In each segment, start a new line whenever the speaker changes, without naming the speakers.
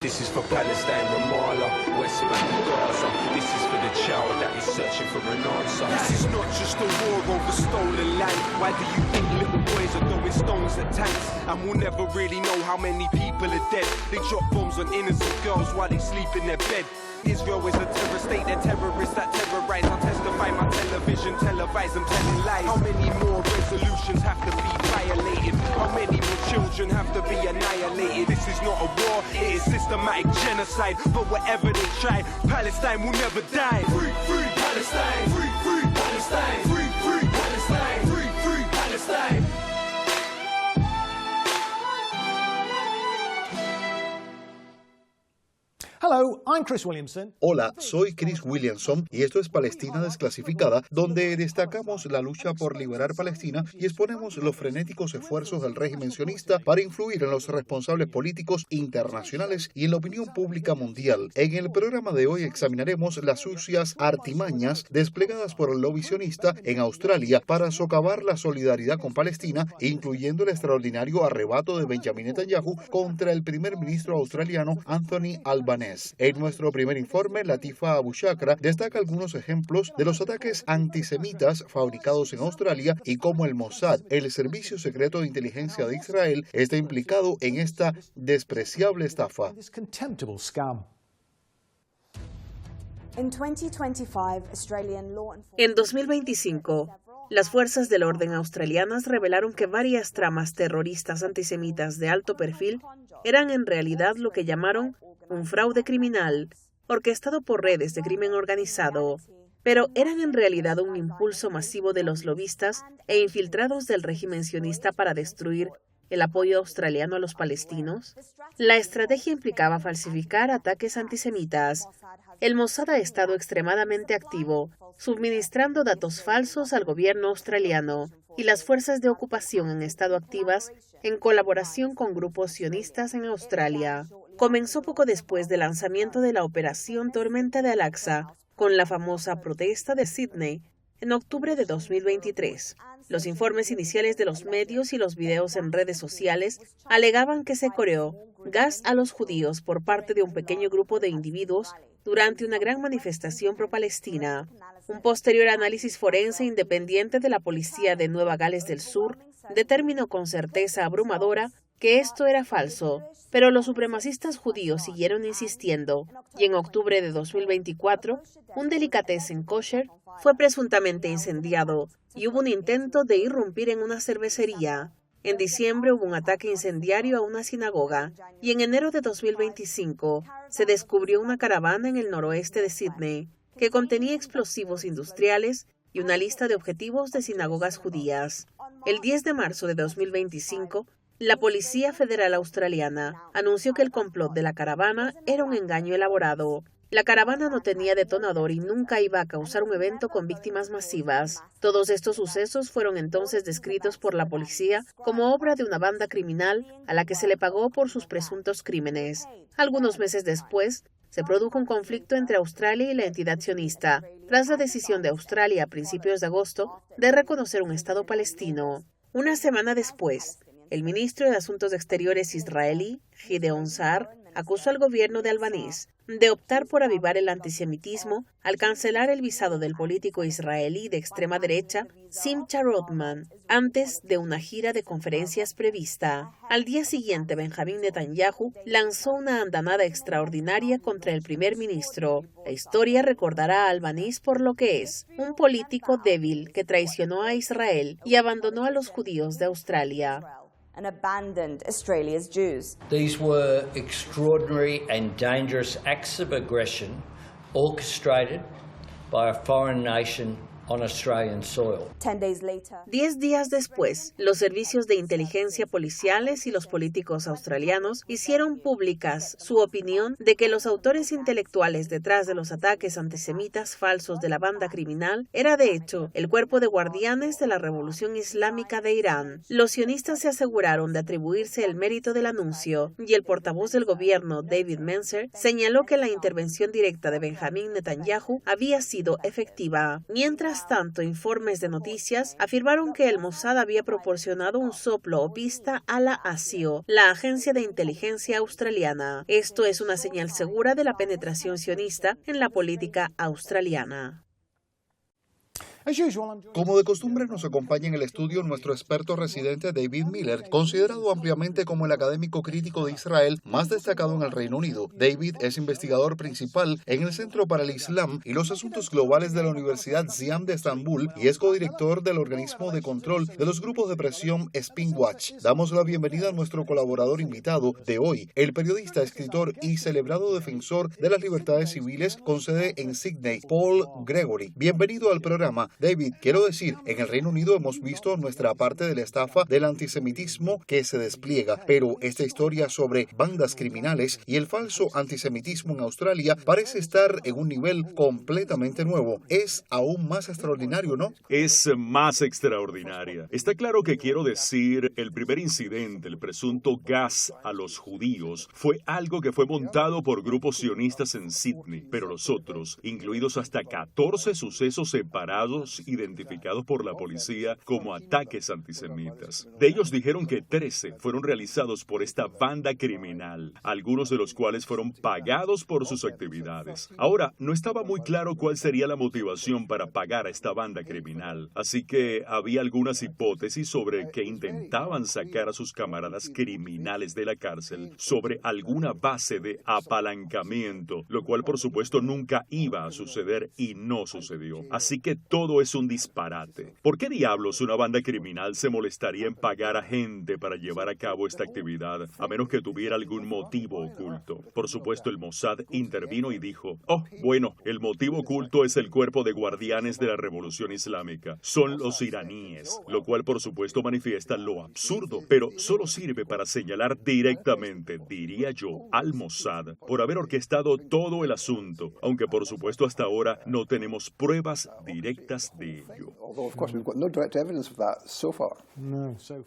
This is for Palestine, Ramallah, West Bank, Gaza. This is for the child that is searching for an answer. This is not just a war over stolen land. Why do you think little boys are throwing stones at tanks? And we'll never really know how many people are dead. They drop bombs on innocent girls while they sleep in their bed. Israel is a terror state, they're terrorists that terrorize. I'll testify my television, televise them telling lies. How many more resolutions have to be violated? How many more children have to be annihilated? This is not a war, it is systematic genocide. But whatever they try, Palestine will never die. Free, free Palestine! Free, free Palestine! Free, free Palestine! Free, free Palestine!
Hello, I'm Chris Williamson.
Hola, soy Chris Williamson y esto es Palestina Desclasificada, donde destacamos la lucha por liberar Palestina y exponemos los frenéticos esfuerzos del régimen sionista para influir en los responsables políticos internacionales y en la opinión pública mundial. En el programa de hoy examinaremos las sucias artimañas desplegadas por el lobby sionista en Australia para socavar la solidaridad con Palestina, incluyendo el extraordinario arrebato de Benjamin Netanyahu contra el primer ministro australiano Anthony Albanese. En nuestro primer informe, Latifa Abushakra destaca algunos ejemplos de los ataques antisemitas fabricados en Australia y cómo el Mossad, el servicio secreto de inteligencia de Israel, está implicado en esta despreciable estafa.
En 2025, las fuerzas del orden australianas revelaron que varias tramas terroristas antisemitas de alto perfil eran en realidad lo que llamaron un fraude criminal, orquestado por redes de crimen organizado, pero eran en realidad un impulso masivo de los lobistas e infiltrados del régimen sionista para destruir el apoyo australiano a los palestinos. La estrategia implicaba falsificar ataques antisemitas. El Mossad ha estado extremadamente activo, suministrando datos falsos al gobierno australiano, y las fuerzas de ocupación han estado activas en colaboración con grupos sionistas en Australia. Comenzó poco después del lanzamiento de la Operación Tormenta de Al-Aqsa, con la famosa protesta de Sydney, en octubre de 2023. Los informes iniciales de los medios y los videos en redes sociales alegaban que se coreó gas a los judíos por parte de un pequeño grupo de individuos durante una gran manifestación pro-palestina. Un posterior análisis forense independiente de la policía de Nueva Gales del Sur determinó con certeza abrumadora que esto era falso, pero los supremacistas judíos siguieron insistiendo, y en octubre de 2024, un delicatessen kosher fue presuntamente incendiado y hubo un intento de irrumpir en una cervecería. En diciembre hubo un ataque incendiario a una sinagoga, y en enero de 2025 se descubrió una caravana en el noroeste de Sydney que contenía explosivos industriales y una lista de objetivos de sinagogas judías. El 10 de marzo de 2025, la Policía Federal Australiana anunció que el complot de la caravana era un engaño elaborado. La caravana no tenía detonador y nunca iba a causar un evento con víctimas masivas. Todos estos sucesos fueron entonces descritos por la policía como obra de una banda criminal a la que se le pagó por sus presuntos crímenes. Algunos meses después, se produjo un conflicto entre Australia y la entidad sionista, tras la decisión de Australia a principios de agosto de reconocer un Estado palestino. Una semana después, el ministro de Asuntos Exteriores israelí, Gideon Sa'ar, acusó al gobierno de Albanese de optar por avivar el antisemitismo al cancelar el visado del político israelí de extrema derecha, Simcha Rothman, antes de una gira de conferencias prevista. Al día siguiente, Benjamin Netanyahu lanzó una andanada extraordinaria contra el primer ministro. La historia recordará a Albanese por lo que es, un político débil que traicionó a Israel y abandonó a los judíos de Australia.
And abandoned Australia's Jews.
These were extraordinary and dangerous acts of aggression orchestrated by a foreign nation on Australian soil.
10 days later.
10 días después, los servicios de inteligencia policiales y los políticos australianos hicieron públicas su opinión de que los autores intelectuales detrás de los ataques antisemitas falsos de la banda criminal era de hecho el Cuerpo de Guardianes de la Revolución Islámica de Irán. Los sionistas se aseguraron de atribuirse el mérito del anuncio y el portavoz del gobierno, David Mencer, señaló que la intervención directa de Benjamin Netanyahu había sido efectiva. Mientras Mientras tanto, informes de noticias afirmaron que el Mossad había proporcionado un soplo o pista a la ASIO, la agencia de inteligencia australiana. Esto es una señal segura de la penetración sionista en la política australiana.
As usual, I'm joined
Como de costumbre, nos acompaña en el estudio nuestro experto residente David Miller, considerado ampliamente como el académico crítico de Israel más destacado en el Reino Unido. David es investigador principal en el Centro para el Islam y los Asuntos Globales de la Universidad Ziam de Estambul y es codirector del organismo de control de los grupos de presión Spin Watch. Damos la bienvenida a nuestro colaborador invitado de hoy, el periodista, escritor y celebrado defensor de las libertades civiles con sede en Sydney, Paul Gregory. Bienvenido al programa. David, quiero decir, en el Reino Unido hemos visto nuestra parte de la estafa del antisemitismo que se despliega, pero esta historia sobre bandas criminales y el falso antisemitismo en Australia parece estar en un nivel completamente nuevo. Es aún más extraordinario, ¿no?
Es más extraordinaria. Está claro que quiero decir, el primer incidente, el presunto gas a los judíos, fue algo que fue montado por grupos sionistas en Sydney, pero los otros, incluidos hasta 14 sucesos separados identificados por la policía como ataques antisemitas. De ellos dijeron que 13 fueron realizados por esta banda criminal, algunos de los cuales fueron pagados por sus actividades. Ahora, no estaba muy claro cuál sería la motivación para pagar a esta banda criminal, así que había algunas hipótesis sobre que intentaban sacar a sus camaradas criminales de la cárcel sobre alguna base de apalancamiento, lo cual por supuesto nunca iba a suceder y no sucedió. Así que todo es un disparate. ¿Por qué diablos una banda criminal se molestaría en pagar a gente para llevar a cabo esta actividad, a menos que tuviera algún motivo oculto? Por supuesto, el Mossad intervino y dijo, bueno, el motivo oculto es el cuerpo de guardianes de la Revolución Islámica. Son los iraníes, lo cual por supuesto manifiesta lo absurdo, pero solo sirve para señalar directamente, diría yo, al Mossad por haber orquestado todo el asunto, aunque por supuesto hasta ahora no tenemos pruebas directas de ello.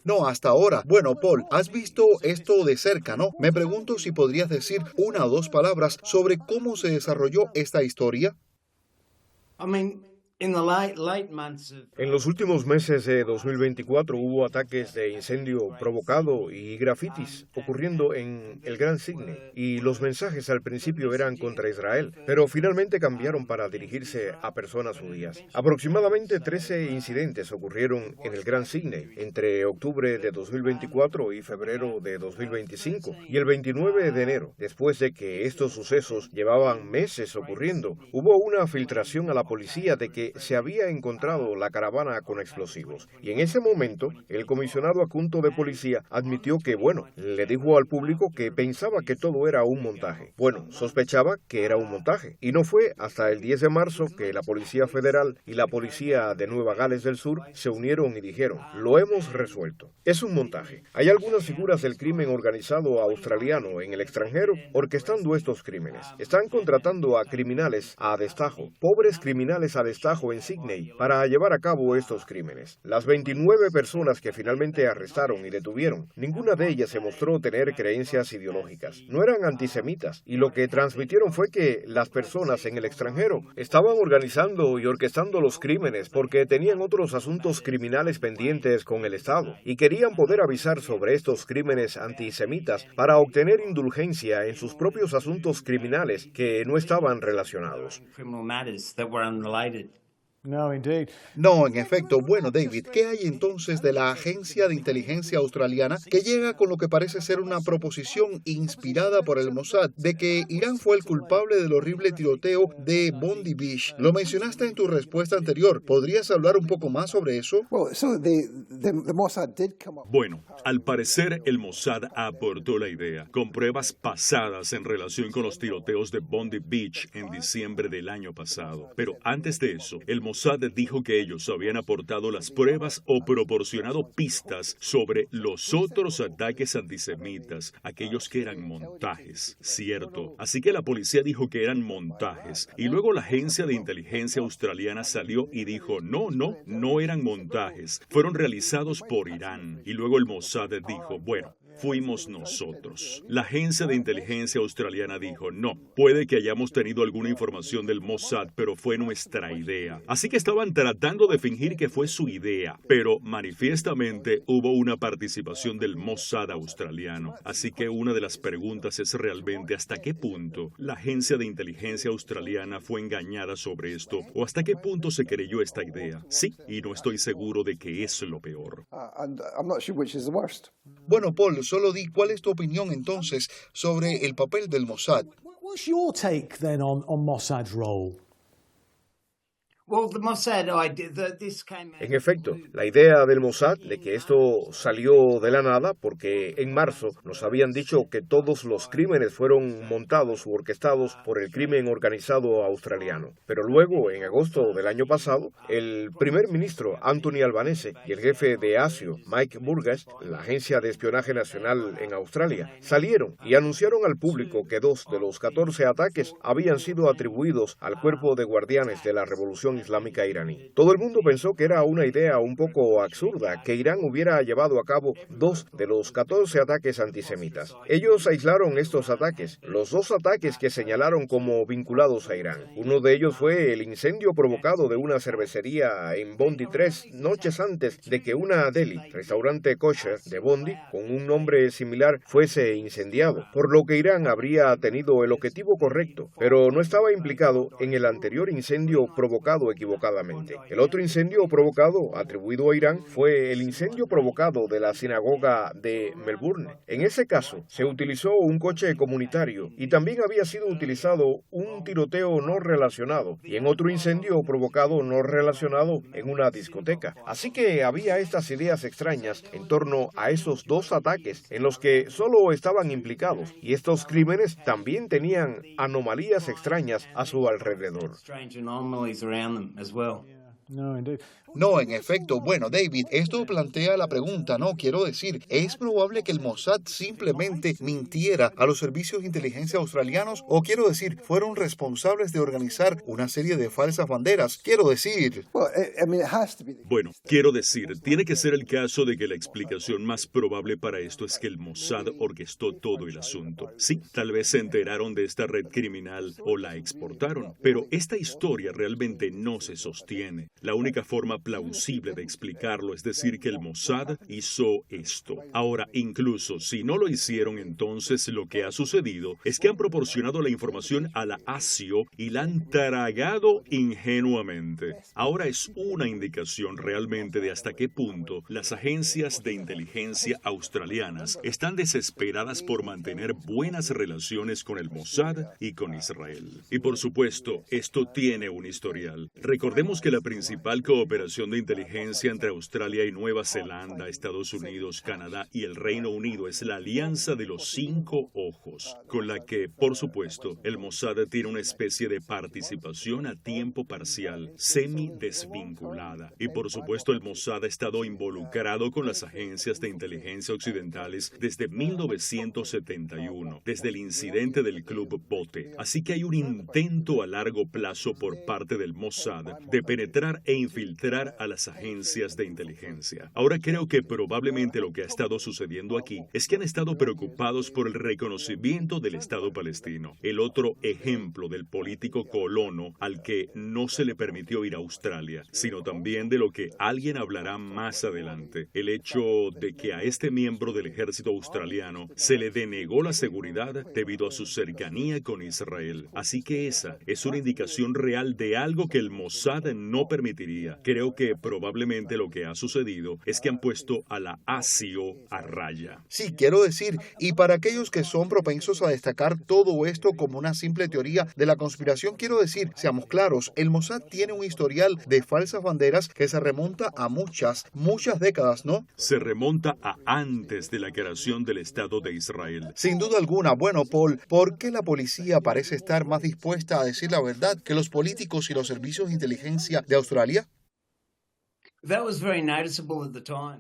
No, hasta ahora. Bueno, Paul, has visto esto de cerca, ¿no? Me pregunto si podrías decir una o dos palabras sobre cómo se desarrolló esta historia.
En los últimos meses de 2024 hubo ataques de incendio provocado y grafitis ocurriendo en el Gran Sydney, y los mensajes al principio eran contra Israel, pero finalmente cambiaron para dirigirse a personas judías. Aproximadamente 13 incidentes ocurrieron en el Gran Sydney entre octubre de 2024 y febrero de 2025, y el 29 de enero, después de que estos sucesos llevaban meses ocurriendo, hubo una filtración a la policía de que se había encontrado la caravana con explosivos. Y en ese momento, el comisionado adjunto de policía admitió que, le dijo al público que pensaba que todo era un montaje. Sospechaba que era un montaje. Y no fue hasta el 10 de marzo que la Policía Federal y la Policía de Nueva Gales del Sur se unieron y dijeron, lo hemos resuelto. Es un montaje. Hay algunas figuras del crimen organizado australiano en el extranjero orquestando estos crímenes. Están contratando a criminales a destajo, pobres criminales a destajo en Sydney para llevar a cabo estos crímenes. Las 29 personas que finalmente arrestaron y detuvieron, ninguna de ellas se mostró tener creencias ideológicas. No eran antisemitas, y lo que transmitieron fue que las personas en el extranjero estaban organizando y orquestando los crímenes porque tenían otros asuntos criminales pendientes con el Estado y querían poder avisar sobre estos crímenes antisemitas para obtener indulgencia en sus propios asuntos criminales que no estaban relacionados.
No, indeed.
No, en efecto. Bueno, David, ¿qué hay entonces de la Agencia de Inteligencia Australiana que llega con lo que parece ser una proposición inspirada por el Mossad de que Irán fue el culpable del horrible tiroteo de Bondi Beach? Lo mencionaste en tu respuesta anterior. ¿Podrías hablar un poco más sobre eso?
Bueno, al parecer el Mossad aportó la idea, con pruebas pasadas en relación con los tiroteos de Bondi Beach en diciembre del año pasado. Pero antes de eso, el Mossad dijo que ellos habían aportado las pruebas o proporcionado pistas sobre los otros ataques antisemitas, aquellos que eran montajes, ¿cierto? Así que la policía dijo que eran montajes, y luego la agencia de inteligencia australiana salió y dijo, no eran montajes, fueron realizados por Irán. Y luego el Mossad dijo, fuimos nosotros. La agencia de inteligencia australiana dijo, no, puede que hayamos tenido alguna información del Mossad, pero fue nuestra idea. Así que estaban tratando de fingir que fue su idea, pero manifiestamente hubo una participación del Mossad australiano. Así que una de las preguntas es realmente hasta qué punto la agencia de inteligencia australiana fue engañada sobre esto, o hasta qué punto se creyó esta idea. Sí, y no estoy seguro de que es lo peor.
Bueno, Paul, solo di cuál es tu opinión entonces sobre el papel del Mossad.
What's your take then on Mossad's role?
En efecto, la idea del Mossad de que esto salió de la nada porque en marzo nos habían dicho que todos los crímenes fueron montados u orquestados por el crimen organizado australiano. Pero luego, en agosto del año pasado, el primer ministro Anthony Albanese y el jefe de ASIO, Mike Burgess, la Agencia de Espionaje Nacional en Australia, salieron y anunciaron al público que 2 de los 14 ataques habían sido atribuidos al Cuerpo de Guardianes de la Revolución Islámica iraní. Todo el mundo pensó que era una idea un poco absurda que Irán hubiera llevado a cabo 2 de los 14 ataques antisemitas. Ellos aislaron estos ataques, los 2 ataques que señalaron como vinculados a Irán. Uno de ellos fue el incendio provocado de una cervecería en Bondi 3 noches antes de que una deli, restaurante kosher de Bondi, con un nombre similar, fuese incendiado, por lo que Irán habría tenido el objetivo correcto, pero no estaba implicado en el anterior incendio provocado equivocadamente. El otro incendio provocado, atribuido a Irán, fue el incendio provocado de la sinagoga de Melbourne. En ese caso, se utilizó un coche comunitario y también había sido utilizado un tiroteo no relacionado y en otro incendio provocado no relacionado en una discoteca. Así que había estas ideas extrañas en torno a esos 2 ataques en los que solo estaban implicados, y estos crímenes también tenían anomalías extrañas a su alrededor.
No, indeed.
No, en efecto. Bueno, David, esto plantea la pregunta, ¿no? Quiero decir, ¿es probable que el Mossad simplemente mintiera a los servicios de inteligencia australianos? O quiero decir, ¿fueron responsables de organizar una serie de falsas banderas? Quiero decir...
Bueno, quiero decir, tiene que ser el caso de que la explicación más probable para esto es que el Mossad orquestó todo el asunto. Sí, tal vez se enteraron de esta red criminal o la exportaron, pero esta historia realmente no se sostiene. La única forma plausible de explicarlo es decir que el Mossad hizo esto. Ahora, incluso si no lo hicieron, entonces lo que ha sucedido es que han proporcionado la información a la ASIO y la han tragado ingenuamente. Ahora es una indicación realmente de hasta qué punto las agencias de inteligencia australianas están desesperadas por mantener buenas relaciones con el Mossad y con Israel. Y por supuesto, esto tiene un historial. Recordemos que la principal cooperación de inteligencia entre Australia y Nueva Zelanda, Estados Unidos, Canadá y el Reino Unido es la Alianza de los 5 Ojos, con la que, por supuesto, el Mossad tiene una especie de participación a tiempo parcial, semi-desvinculada. Y por supuesto, el Mossad ha estado involucrado con las agencias de inteligencia occidentales desde 1971, desde el incidente del Club Bote. Así que hay un intento a largo plazo por parte del Mossad de penetrar e infiltrar a las agencias de inteligencia. Ahora creo que probablemente lo que ha estado sucediendo aquí es que han estado preocupados por el reconocimiento del Estado palestino, el otro ejemplo del político colono al que no se le permitió ir a Australia, sino también de lo que alguien hablará más adelante, el hecho de que a este miembro del ejército australiano se le denegó la seguridad debido a su cercanía con Israel. Así que esa es una indicación real de algo que el Mossad no permitiría. Creo que probablemente lo que ha sucedido es que han puesto a la ASIO a raya.
Sí, quiero decir, y para aquellos que son propensos a destacar todo esto como una simple teoría de la conspiración, quiero decir, seamos claros, el Mossad tiene un historial de falsas banderas que se remonta a muchas décadas, ¿no?
Se remonta a antes de la creación del Estado de Israel.
Sin duda alguna. Bueno, Paul, ¿por qué la policía parece estar más dispuesta a decir la verdad que los políticos y los servicios de inteligencia de Australia?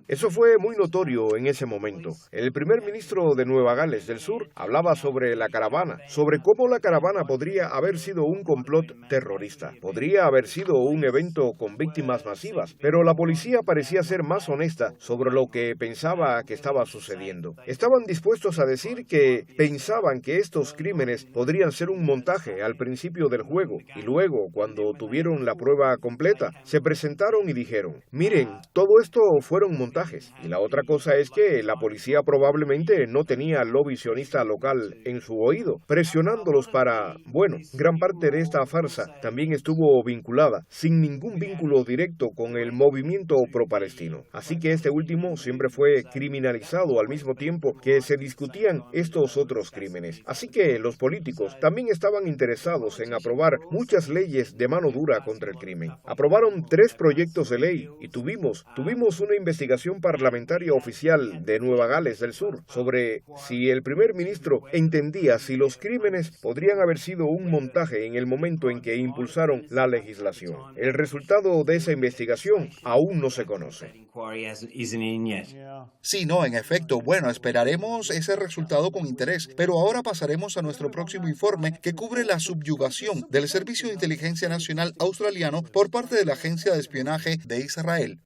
Eso fue muy notorio en ese momento. El primer ministro de Nueva Gales del Sur hablaba sobre la caravana, sobre cómo la caravana podría haber sido un complot terrorista, podría haber sido un evento con víctimas masivas, pero la policía parecía ser más honesta sobre lo que pensaba que estaba sucediendo. Estaban dispuestos a decir que pensaban que estos crímenes podrían ser un montaje al principio del juego, y luego, cuando tuvieron la prueba completa, se presentaron y dijeron: miren, todo esto fueron montajes. Y la otra cosa es que la policía probablemente no tenía al lobby sionista local en su oído, presionándolos para... Bueno, gran parte de esta farsa también estuvo vinculada, sin ningún vínculo directo, con el movimiento pro-palestino. Así que este último siempre fue criminalizado al mismo tiempo que se discutían estos otros crímenes. Así que los políticos también estaban interesados en aprobar muchas leyes de mano dura contra el crimen. Aprobaron 3 proyectos de ley y tuvimos una investigación parlamentaria oficial de Nueva Gales del Sur sobre si el primer ministro entendía si los crímenes podrían haber sido un montaje en el momento en que impulsaron la legislación. El resultado de esa investigación aún no se conoce.
Sí, no, en efecto. Bueno, esperaremos ese resultado con interés. Pero ahora pasaremos a nuestro próximo informe, que cubre la subyugación del Servicio de Inteligencia Nacional Australiano por parte de la Agencia de Espionaje de Israel.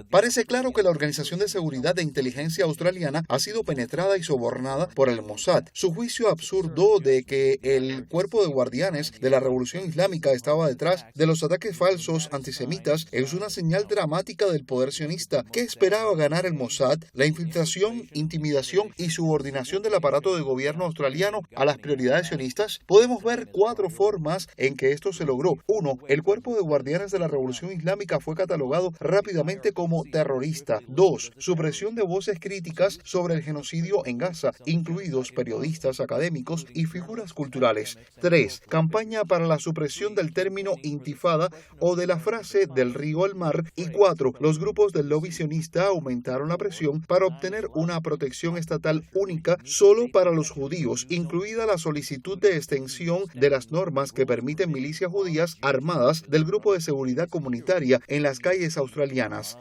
Parece claro que la Organización de Seguridad de Inteligencia Australiana ha sido penetrada y sobornada por el Mossad. Su juicio absurdo de que el cuerpo de guardianes de la Revolución Islámica estaba detrás de los ataques falsos antisemitas es una señal dramática del poder sionista. ¿Qué esperaba ganar el Mossad? La infiltración, intimidación y subordinación del aparato de gobierno australiano a las prioridades sionistas. Podemos ver 4 formas en que esto se logró. 1. El cuerpo de guardianes de la Revolución Islámica fue catalogado rápidamente como terrorista. 2. Supresión de voces críticas sobre el genocidio en Gaza, incluidos periodistas, académicos y figuras culturales. 3. Campaña para la supresión del término intifada o de la frase del río al mar. Y 4. Los grupos del lobby sionista aumentaron la presión para obtener una protección estatal única solo para los judíos, incluida la solicitud de extensión de las normas que permiten milicias judías armadas del grupo de seguridad comunitaria en las calles australianas.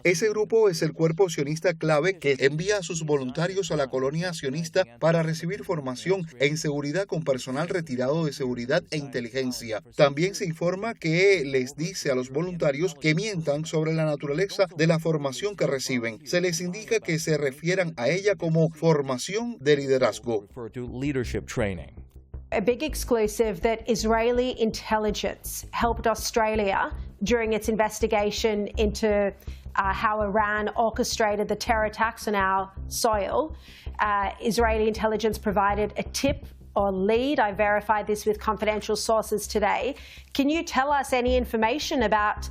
Ese grupo es el cuerpo sionista clave que envía a sus voluntarios a la colonia sionista para recibir formación en seguridad con personal retirado de seguridad e inteligencia. También se informa que les dice a los voluntarios que mientan sobre la naturaleza de la formación que reciben. Se les indica que se refieran a ella como formación de liderazgo.
A big exclusive that Israeli intelligence helped Australia during its investigation into how Iran orchestrated the terror attacks on our soil. Israeli intelligence provided a tip or lead. I verified this with confidential sources today. Can you tell us any information about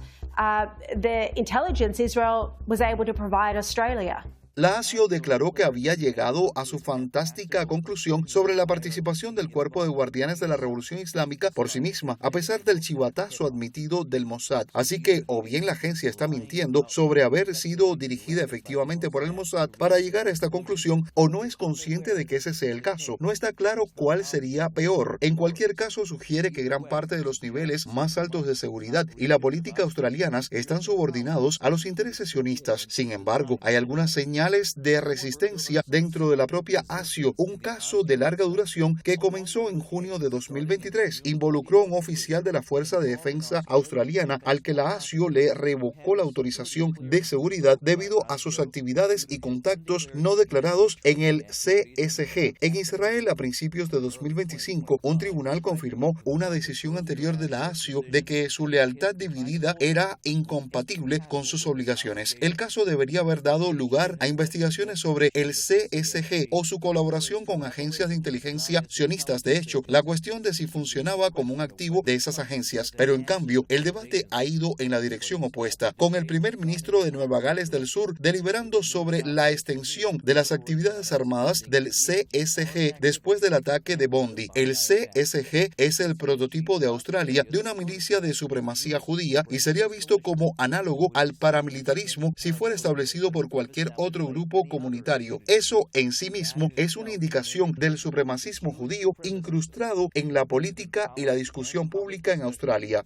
the intelligence Israel was able to provide Australia?
La ASIO declaró que había llegado a su fantástica conclusión sobre la participación del Cuerpo de Guardianes de la Revolución Islámica por sí misma, a pesar del chivatazo admitido del Mossad. Así que, o bien la agencia está mintiendo sobre haber sido dirigida efectivamente por el Mossad para llegar a esta conclusión, o no es consciente de que ese sea el caso. No está claro cuál sería peor. En cualquier caso, sugiere que gran parte de los niveles más altos de seguridad y la política australianas están subordinados a los intereses sionistas. Sin embargo, hay algunas señales de resistencia dentro de la propia ASIO. Un caso de larga duración que comenzó en junio de 2023 involucró a un oficial de la Fuerza de Defensa australiana al que la ASIO le revocó la autorización de seguridad debido a sus actividades y contactos no declarados en el CSG. En Israel, a principios de 2025, un tribunal confirmó una decisión anterior de la ASIO de que su lealtad dividida era incompatible con sus obligaciones. El caso debería haber dado lugar a investigaciones sobre el CSG o su colaboración con agencias de inteligencia sionistas. De hecho, la cuestión de si funcionaba como un activo de esas agencias. Pero en cambio, el debate ha ido en la dirección opuesta, con el primer ministro de Nueva Gales del Sur deliberando sobre la extensión de las actividades armadas del CSG después del ataque de Bondi. El CSG es el prototipo de Australia de una milicia de supremacía judía y sería visto como análogo al paramilitarismo si fuera establecido por cualquier otro grupo comunitario. Eso en sí mismo es una indicación del supremacismo judío incrustado en la política y la discusión pública en Australia.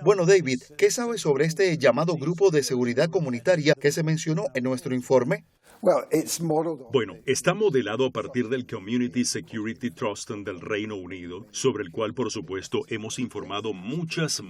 Bueno, David, ¿qué sabes sobre este llamado Grupo de Seguridad Comunitaria que se mencionó en nuestro informe?
Bueno, está modelado a partir del Community Security Trust del Reino Unido, sobre el cual, por supuesto, hemos informado muchas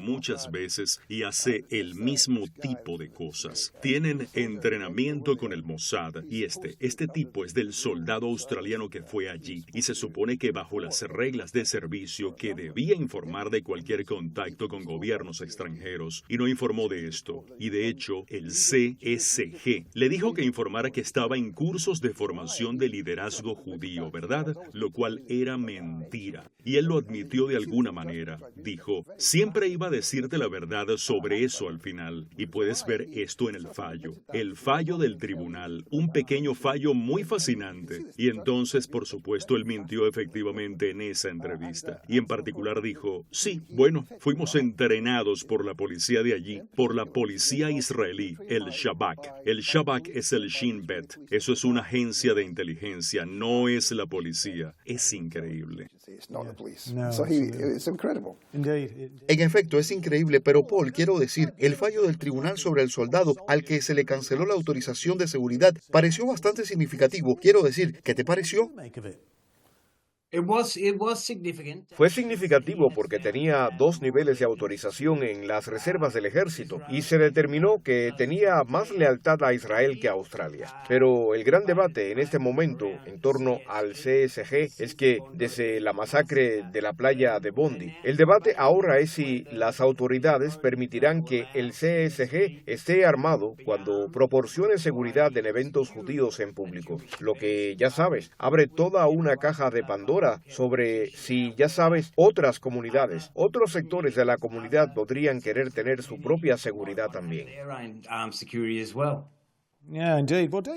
veces y hace el mismo tipo de cosas. Tienen entrenamiento con el Mossad y este tipo es del soldado australiano que fue allí y se supone que bajo las reglas de servicio que debía informar de cualquier contacto con gobiernos extranjeros y no informó de esto. Y de hecho, el CSG le dijo que informara que estaba en cursos de formación de liderazgo judío, ¿verdad? Lo cual era mentira. Y él lo admitió de alguna manera. Dijo, siempre iba a decirte la verdad sobre eso al final. Y puedes ver esto en el fallo del tribunal. Un pequeño fallo muy fascinante. Y entonces, por supuesto, él mintió efectivamente en esa entrevista. Y en particular dijo, sí, bueno, fuimos entrenados por la policía de allí, por la policía israelí, el Shabak. El Shabak es el Shin Bet. Eso es una agencia de inteligencia, no es la policía. Es increíble.
En efecto, es increíble, pero Paul, quiero decir, el fallo del tribunal sobre el soldado al que se le canceló la autorización de seguridad pareció bastante significativo. Quiero decir, ¿qué te pareció?
Fue significativo porque tenía 2 niveles de autorización en las reservas del ejército y se determinó que tenía más lealtad a Israel que a Australia. Pero el gran debate en este momento en torno al CSG es que desde la masacre de la playa de Bondi, el debate ahora es si las autoridades permitirán que el CSG esté armado cuando proporcione seguridad en eventos judíos en público. Lo que, ya sabes, abre toda una caja de Pandora sobre si, ya sabes, otras comunidades, otros sectores de la comunidad podrían querer tener su propia seguridad también.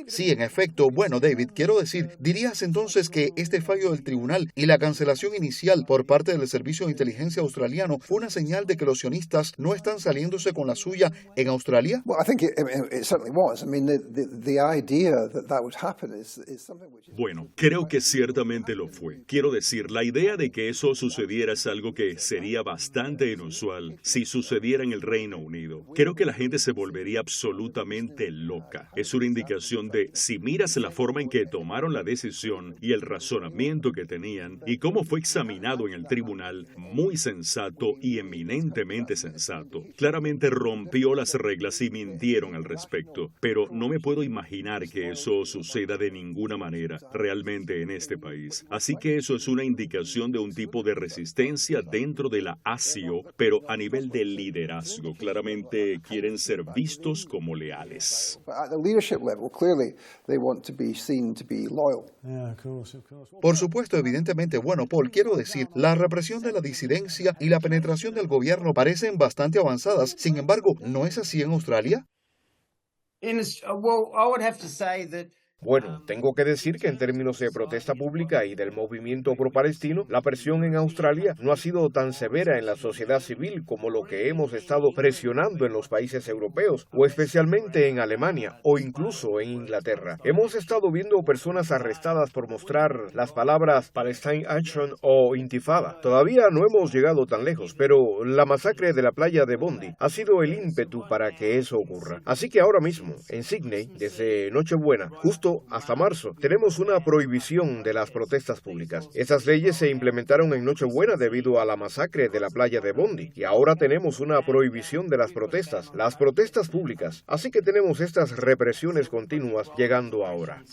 Sí, en efecto. Bueno, David, quiero decir, ¿dirías entonces que este fallo del tribunal y la cancelación inicial por parte del Servicio de Inteligencia australiano fue una señal de que los sionistas no están saliéndose con la suya en Australia?
Bueno, creo que ciertamente lo fue. Quiero decir, la idea de que eso sucediera es algo que sería bastante inusual si sucediera en el Reino Unido. Creo que la gente se volvería absolutamente loca. Es una indicación de, si miras la forma en que tomaron la decisión y el razonamiento que tenían y cómo fue examinado en el tribunal, muy sensato y eminentemente sensato. Claramente rompió las reglas y mintieron al respecto, pero no me puedo imaginar que eso suceda de ninguna manera realmente en este país. Así que eso es una indicación de un tipo de resistencia dentro de la ASIO, pero a nivel de liderazgo. Claramente quieren ser vistos como leales.
Por supuesto, evidentemente. Bueno, Paul, quiero decir, la represión de la disidencia y la penetración del gobierno parecen bastante avanzadas. Sin embargo, ¿no es así en Australia?
Bueno, tengo que decir que en términos de protesta pública y del movimiento pro-palestino, la presión en Australia no ha sido tan severa en la sociedad civil como lo que hemos estado presionando en los países europeos, o especialmente en Alemania, o incluso en Inglaterra. Hemos estado viendo personas arrestadas por mostrar las palabras Palestine Action o Intifada. Todavía no hemos llegado tan lejos, pero la masacre de la playa de Bondi ha sido el ímpetu para que eso ocurra. Así que ahora mismo, en Sydney, desde Nochebuena, justo hasta marzo, tenemos una prohibición de las protestas públicas. Esas leyes se implementaron en Nochebuena debido a la masacre de la playa de Bondi, y ahora tenemos una prohibición de las protestas públicas. Así que tenemos estas represiones continuas llegando ahora.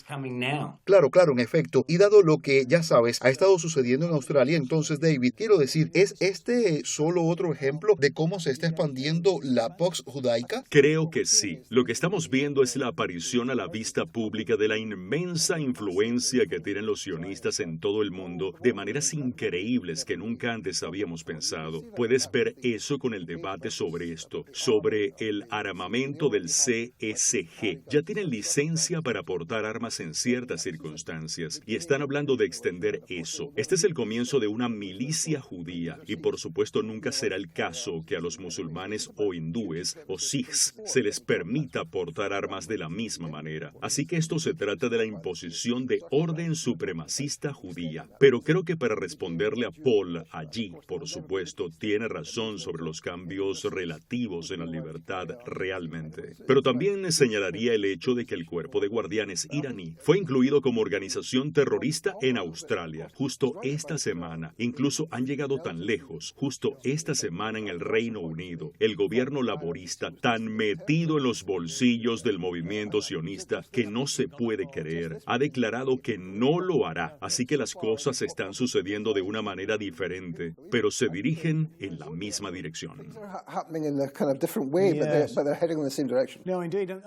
Claro, en efecto. Y dado lo que, ya sabes, ha estado sucediendo en Australia, entonces, David, quiero decir, ¿es este solo otro ejemplo de cómo se está expandiendo la Pax judaica?
Creo que sí. Lo que estamos viendo es la aparición a la vista pública de la inmensa influencia que tienen los sionistas en todo el mundo de maneras increíbles que nunca antes habíamos pensado. Puedes ver eso con el debate sobre esto, sobre el armamento del CSG. Ya tienen licencia para portar armas en ciertas circunstancias y están hablando de extender eso. Este es el comienzo de una milicia judía y por supuesto nunca será el caso que a los musulmanes o hindúes o sikhs se les permita portar armas de la misma manera. Así que esto se se trata de la imposición de orden supremacista judía. Pero creo que para responderle a Paul, allí, por supuesto, tiene razón sobre los cambios relativos en la libertad realmente. Pero también señalaría el hecho de que el cuerpo de guardianes iraní fue incluido como organización terrorista en Australia justo esta semana. Incluso han llegado tan lejos, justo esta semana en el Reino Unido. El gobierno laborista tan metido en los bolsillos del movimiento sionista que no se puede creer, ha declarado que no lo hará. Así que las cosas están sucediendo de una manera diferente, pero se dirigen en la misma dirección.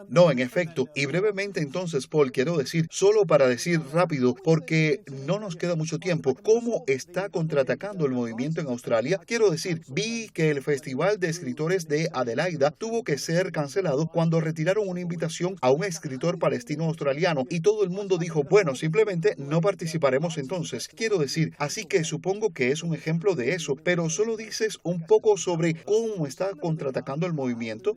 No, en efecto. Y brevemente entonces, Paul, quiero decir, solo para decir rápido, porque no nos queda mucho tiempo, cómo está contraatacando el movimiento en Australia. Quiero decir, vi que el Festival de Escritores de Adelaida tuvo que ser cancelado cuando retiraron una invitación a un escritor palestino australiano y todo el mundo dijo, bueno, simplemente no participaremos entonces. Quiero decir, así que supongo que es un ejemplo de eso, pero solo dices un poco sobre cómo está contraatacando el movimiento.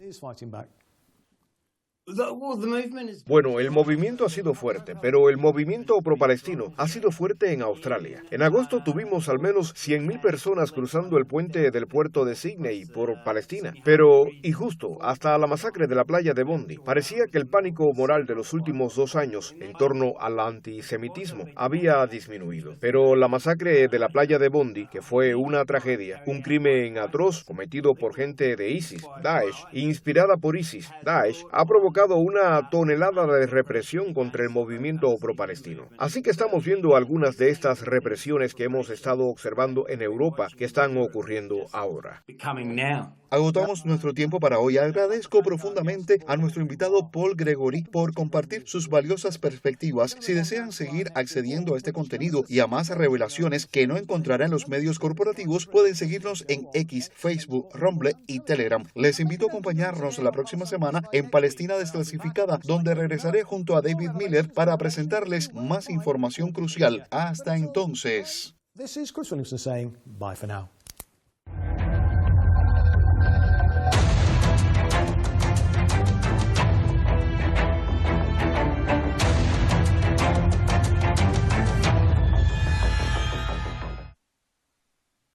Bueno, el movimiento ha sido fuerte, pero el movimiento pro-palestino ha sido fuerte en Australia. En agosto tuvimos al menos 100.000 personas cruzando el puente del puerto de Sydney por Palestina. Pero, y justo, hasta la masacre de la playa de Bondi, parecía que el pánico moral de los últimos 2 años en torno al antisemitismo había disminuido. Pero la masacre de la playa de Bondi, que fue una tragedia, un crimen atroz cometido por gente de ISIS, Daesh, inspirada por ISIS, Daesh, ha provocado una tonelada de represión contra el movimiento pro-palestino. Así que estamos viendo algunas de estas represiones que hemos estado observando en Europa que están ocurriendo ahora.
Agotamos nuestro tiempo para hoy. Agradezco profundamente a nuestro invitado Paul Gregory por compartir sus valiosas perspectivas. Si desean seguir accediendo a este contenido y a más revelaciones que no encontrarán en los medios corporativos, pueden seguirnos en X, Facebook, Rumble y Telegram. Les invito a acompañarnos la próxima semana en Palestina Desclasificada, donde regresaré junto a David Miller para presentarles más información crucial. Hasta entonces.
This is Chris Williamson saying bye for now.